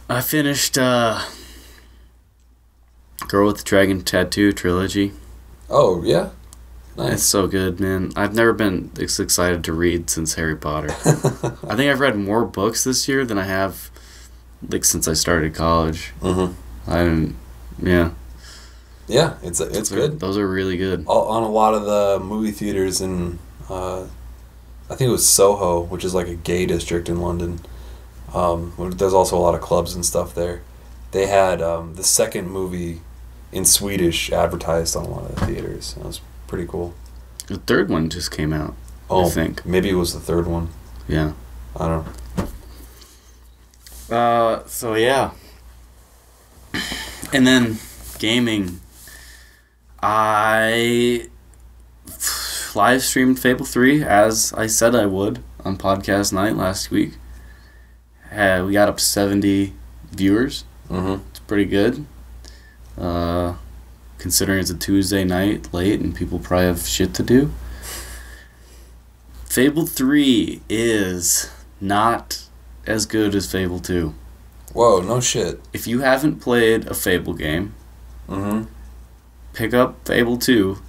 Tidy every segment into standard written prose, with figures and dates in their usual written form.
I finished Girl with the Dragon Tattoo trilogy. Oh, yeah? Nice. It's so good, man. I've never been this excited to read since Harry Potter. I think I've read more books this year than I have, like, since I started college. Mm-hmm. Yeah. Yeah, it's good. Those are really good. On a lot of the movie theaters in, I think it was Soho, which is like a gay district in London. There's also a lot of clubs and stuff there. They had the second movie in Swedish advertised on a lot of the theaters. That was pretty cool. The third one just came out, I think. Maybe it was the third one. Yeah. I don't know. So, yeah. And then, gaming. I live streamed Fable 3, as I said I would, on podcast night last week. We got up to 70 viewers. Mm-hmm. It's pretty good. Considering it's a Tuesday night late and people probably have shit to do. Fable 3 is not as good as Fable 2. Whoa, no shit. If you haven't played a Fable game, mm-hmm. pick up Fable 2.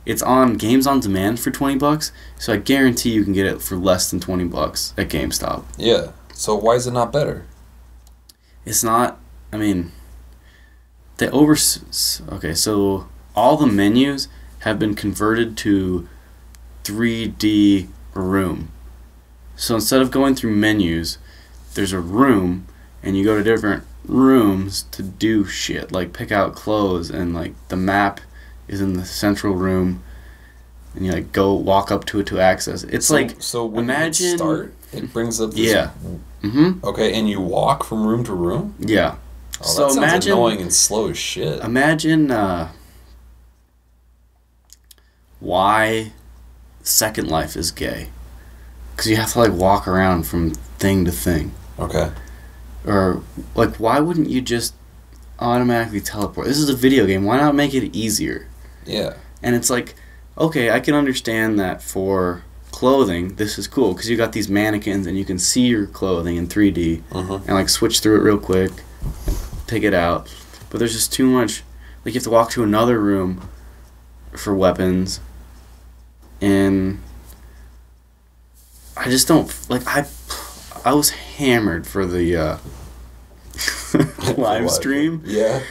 It's on Games on Demand for $20, so I guarantee you can get it for less than $20 at GameStop. Yeah. So why is it not better? It's not, I mean, okay, so all the menus have been converted to 3D room. So instead of going through menus, there's a room, and you go to different rooms to do shit, like pick out clothes, and like the map is in the central room, and you like go walk up to it to access it. It's so when imagine you start, it brings up this, yeah. Mm-hmm. Okay, and you walk from room to room? Yeah. Oh, so that sounds annoying and slow as shit. Imagine why Second Life is gay. Because you have to like walk around from thing to thing. Okay. Or like, why wouldn't you just automatically teleport? This is a video game. Why not make it easier? Yeah. And it's like, okay, I can understand that for clothing, this is cool because you got these mannequins and you can see your clothing in 3D and like switch through it real quick, pick it out. But there's just too much. Like you have to walk to another room for weapons, and I just don't like. I was hammered for the live stream. Yeah.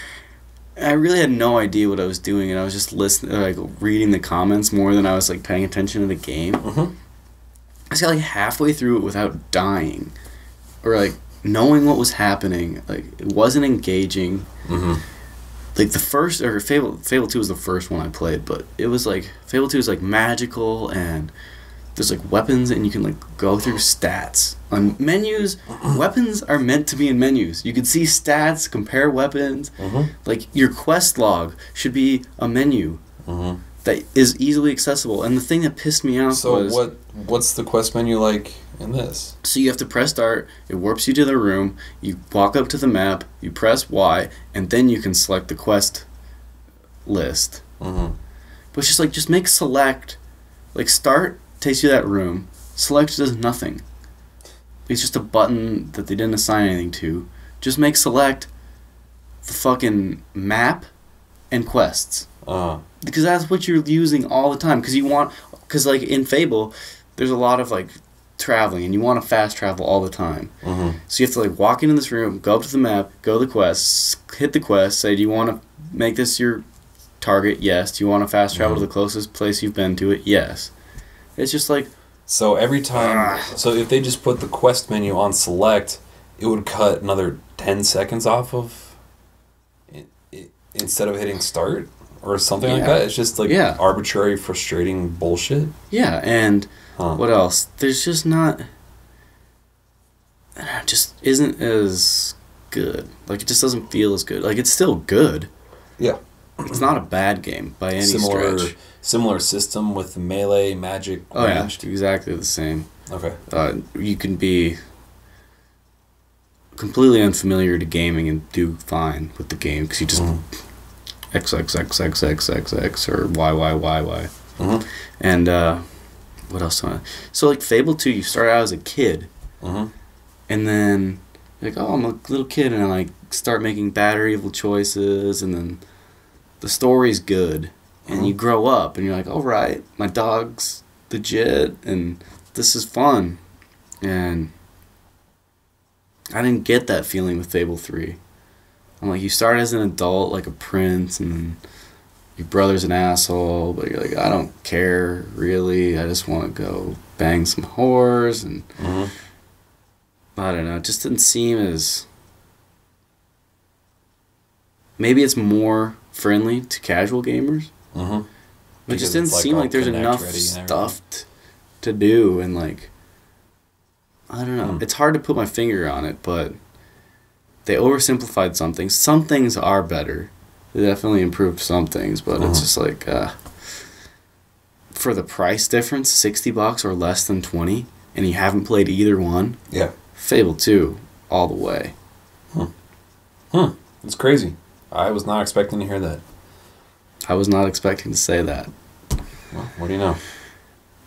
I really had no idea what I was doing, and I was just listening, like reading the comments more than I was like paying attention to the game. I just got like halfway through it without dying, or like knowing what was happening. Like it wasn't engaging. Like the first, or Fable 2 was the first one I played, but it was like Fable 2 is like magical, and there's like weapons, and you can like go through stats on menus. Weapons are meant to be in menus. You can see stats, compare weapons. Like your quest log should be a menu that is easily accessible. And the thing that pissed me off was, so what's the quest menu like in this? So you have to press start. It warps you to the room. You walk up to the map. You press Y, and then you can select the quest list. But it's just like, just make select, like start takes you to that room. Select does nothing. It's just a button that they didn't assign anything to. Just make select the fucking map and quests. Because that's what you're using all the time. Because like in Fable, there's a lot of like traveling, and you want to fast travel all the time. So you have to like walk into this room, go up to the map, go to the quests, hit the quest, say, do you want to make this your target? Yes. Do you want to fast travel to the closest place you've been to it? Yes. It's just like... So every time... So if they just put the quest menu on select, it would cut another 10 seconds off of... instead of hitting start? Or something like that? It's just like arbitrary, frustrating bullshit? Yeah, and what else? There's just not... just isn't as good. Like, it just doesn't feel as good. Like, it's still good. Yeah. It's not a bad game by any stretch. Similar system with the melee, magic, ranged. Yeah, exactly the same. Okay. You can be completely unfamiliar to gaming and do fine with the game because you just XXXXXXX or YYYY. And what else? So like Fable 2, you start out as a kid, and then You're like, oh, I'm a little kid, and I like start making bad or evil choices, and then the story's good, and you grow up, and you're like, all right, my dog's legit, and this is fun, and I didn't get that feeling with Fable 3. I'm like, you start as an adult, like a prince, and then your brother's an asshole, but you're like, I don't care, really, I just want to go bang some whores, and I don't know, it just didn't seem as... Maybe it's more friendly to casual gamers. But it just didn't seem like there's enough stuff to do, and like... I don't know. It's hard to put my finger on it, but they oversimplified some things. Some things are better. They definitely improved some things, but it's just like... for the price difference, $60 or less than 20, and you haven't played either one... Yeah. Fable 2, all the way. It's crazy. I was not expecting to hear that. I was not expecting to say that. Well, what do you know?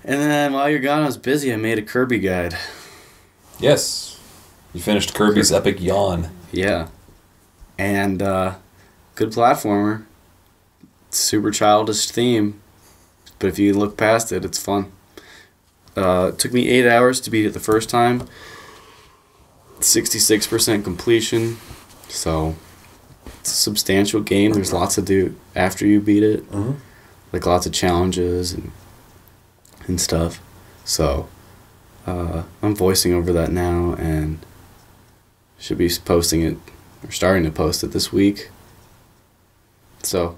And then while you're gone, I was busy. I made a Kirby guide. Yes. You finished Kirby's Epic Yawn. Yeah. And, good platformer. Super childish theme. But if you look past it, it's fun. It took me 8 hours to beat it the first time. 66% completion, so it's a substantial game. There's lots to do after you beat it, like lots of challenges and stuff. So I'm voicing over that now, and should be posting it or starting to post it this week. So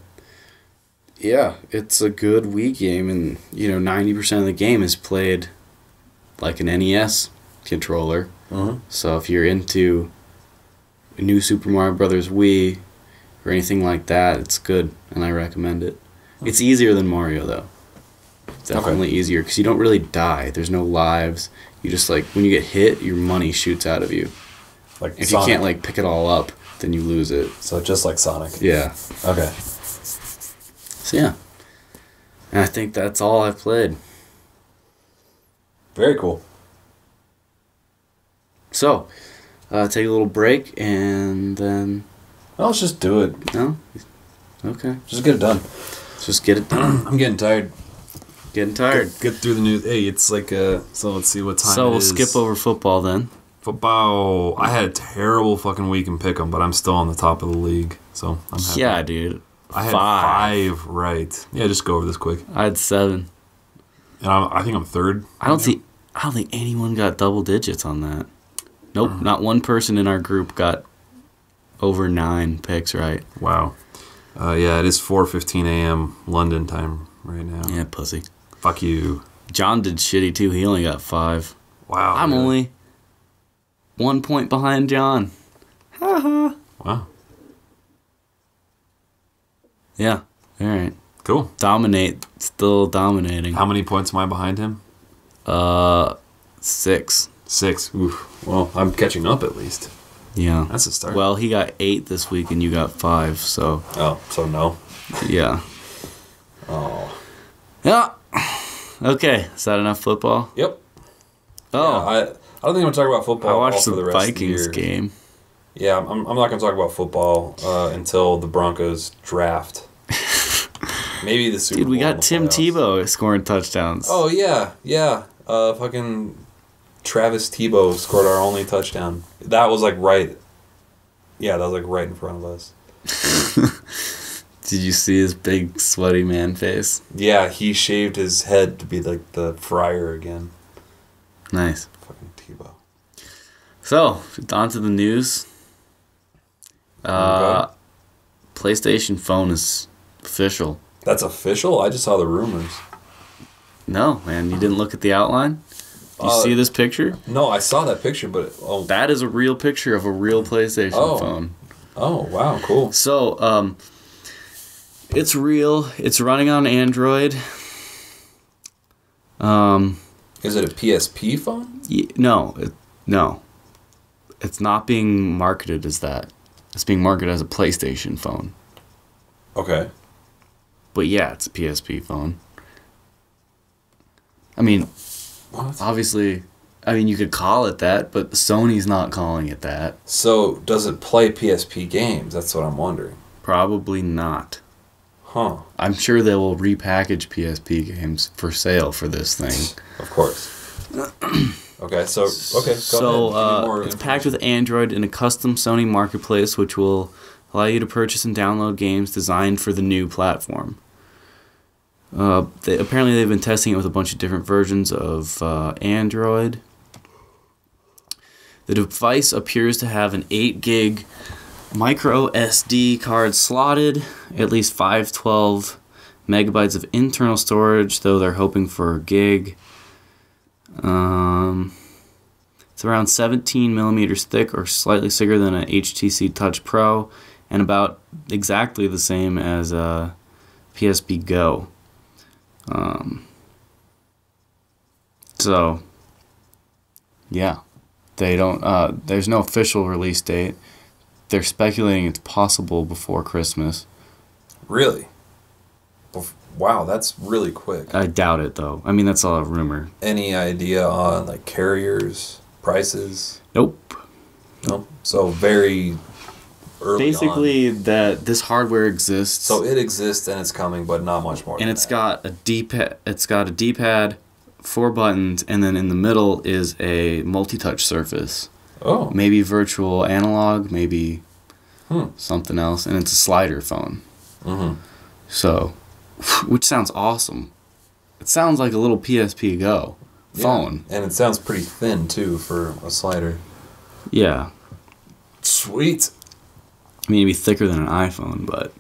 yeah, it's a good Wii game, and 90% of the game is played like an NES controller. So if you're into New Super Mario Brothers Wii or anything like that, it's good, and I recommend it. It's easier than Mario, though. It's definitely easier, because you don't really die. There's no lives. You just, like, when you get hit, your money shoots out of you. Like if Sonic. you can't, like, pick it all up, then you lose it. So just like Sonic. Yeah. Okay. So, yeah. And I think that's all I've played. Very cool. So, take a little break, and then... Well, let's just do it. No? Okay. Just get it done. Let's just get it done. I'm getting tired. Getting tired. Get through the news. Hey, it's like, so let's see what time So it we'll is. skip over football then. Football. I had a terrible fucking week in Pick'em, but I'm still on the top of the league, so I'm happy. Yeah, dude. I had 5 right. Yeah, just go over this quick. I had 7. And I think I'm third. I don't think anyone got double digits on that. Nope, not one person in our group got over 9 picks right. Wow. Yeah, it is 4:15 a.m. London time right now. Yeah, pussy. Fuck you. John did shitty too. He only got 5. Wow. I'm really? only 1 point behind John. Ha ha. Wow. Yeah. All right. Cool. Dominate. Still dominating. How many points am I behind him? 6. 6. Oof. Well, I'm catching up at least. Yeah. That's a start. Well, he got 8 this week and you got 5, so. Oh, so no. Yeah. Oh. Yeah. Okay. Is that enough football? Yep. Oh. Yeah, I don't think I'm going to talk about football I watched for the the rest Vikings of the year. game. Yeah, I'm not going to talk about football until the Broncos draft. Maybe the Super Bowl. Dude, we in got the Tim playoffs. Tebow scoring touchdowns. Oh, yeah. Fucking Travis Tebow scored our only touchdown. That was like right. Yeah, that was like right in front of us. Did you see his big sweaty man face? Yeah, he shaved his head to be like the friar again. Nice. Fucking Tebow. So, on to the news. PlayStation phone is official. That's official? I just saw the rumors. No, man, you didn't look at the outline? You see this picture? No, I saw that picture, but... That is a real picture of a real PlayStation phone. Oh, wow, cool. So, it's real. It's running on Android. Is it a PSP phone? No. It's not being marketed as that. It's being marketed as a PlayStation phone. Okay. But yeah, it's a PSP phone. I mean, What? obviously, I mean, you could call it that, but Sony's not calling it that. So, does it play PSP games? That's what I'm wondering. Probably not. Huh. I'm sure they will repackage PSP games for sale for this thing. Of course. Okay, so, go ahead. It's packed with Android in a custom Sony marketplace, which will allow you to purchase and download games designed for the new platform. Apparently they've been testing it with a bunch of different versions of Android. The device appears to have an 8 gig micro SD card slotted, at least 512 megabytes of internal storage, though they're hoping for a gig. It's around 17 millimeters thick, or slightly thicker than an HTC Touch Pro, and about exactly the same as a PSP Go. So, yeah, they don't. There's no official release date. They're speculating it's possible before Christmas. Really? Wow, that's really quick. I doubt it, though. I mean, that's all a rumor. Any idea on like carriers, prices? Nope. Nope. So very early Basically, on. that this hardware exists. So it exists and it's coming, but not much more. And it's got a D-pad. It's got a D-pad, 4 buttons, and then in the middle is a multi-touch surface. Oh. Maybe virtual analog, maybe something else, and it's a slider phone. Mm-hmm. So, which sounds awesome. It sounds like a little PSP Go phone. Yeah. And it sounds pretty thin too for a slider. Yeah. Sweet. I mean, it'd be thicker than an iPhone, but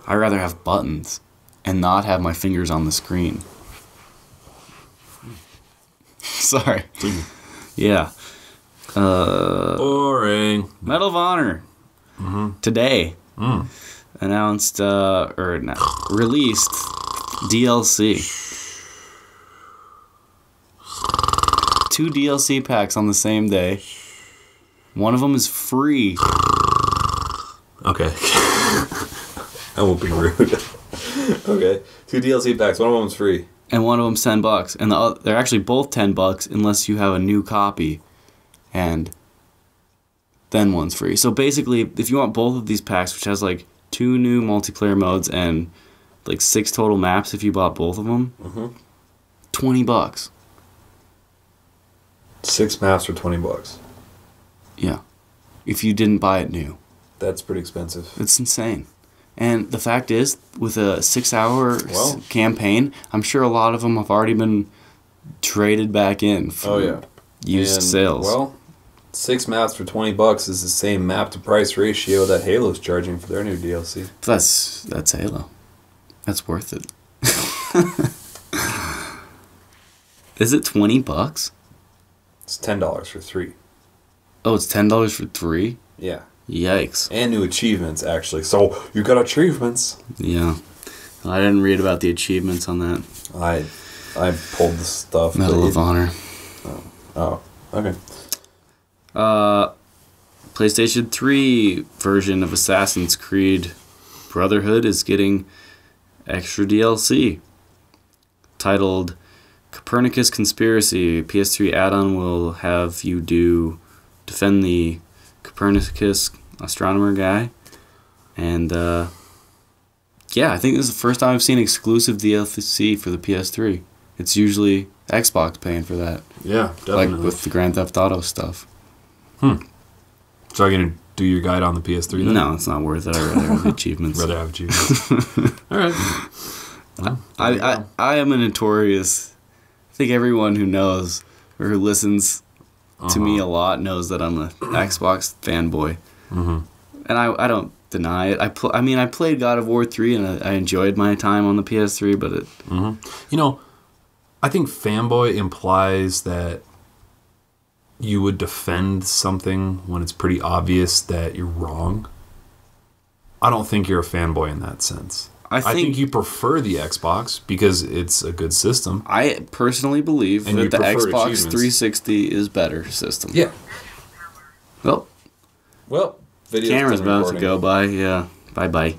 I'd rather have buttons and not have my fingers on the screen. Sorry. Yeah. Boring. Medal of Honor. Today announced, released DLC. 2 DLC packs on the same day. One of them is free. Okay. I won't be rude. Okay. 2 DLC packs. One of them's free. And one of them's $10. And they're actually both $10 unless you have a new copy. And then one's free. So basically, if you want both of these packs, which has like 2 new multiplayer modes and like 6 total maps if you bought both of them, $20. 6 maps for $20. Yeah. If you didn't buy it new. That's pretty expensive. It's insane. And the fact is, with a 6-hour campaign, I'm sure a lot of them have already been traded back in for used sales. Well, 6 maps for $20 is the same map to price ratio that Halo's charging for their new DLC. That's Halo. That's worth it. Is it $20? It's $10 for 3. Oh, it's $10 for 3? Yeah. Yikes. And new achievements, actually. So, you got achievements. Yeah. I didn't read about the achievements on that. I pulled the stuff. Medal of Honor. Oh, okay. PlayStation 3 version of Assassin's Creed Brotherhood is getting extra DLC. Titled Copernicus Conspiracy. PS3 add-on will have you defend the Copernicus astronomer guy. And yeah, I think this is the first time I've seen exclusive DLC for the PS3. It's usually Xbox paying for that. Yeah, definitely. Like with the Grand Theft Auto stuff. So are you going to do your guide on the PS3 then? No, it's not worth it. I'd rather have the achievements. Rather have achievements. All right. Well, I am a notorious... I think everyone who knows or who listens to me a lot knows that I'm an Xbox fanboy. And I don't deny it. I played God of War 3 and I enjoyed my time on the PS3, but it... You know, I think fanboy implies that you would defend something when it's pretty obvious that you're wrong. I don't think you're a fanboy in that sense. I think you prefer the Xbox because it's a good system. I personally believe that the Xbox 360 is better system. Yeah. Well, video's camera's still about recording. to go by. Yeah. Bye-bye.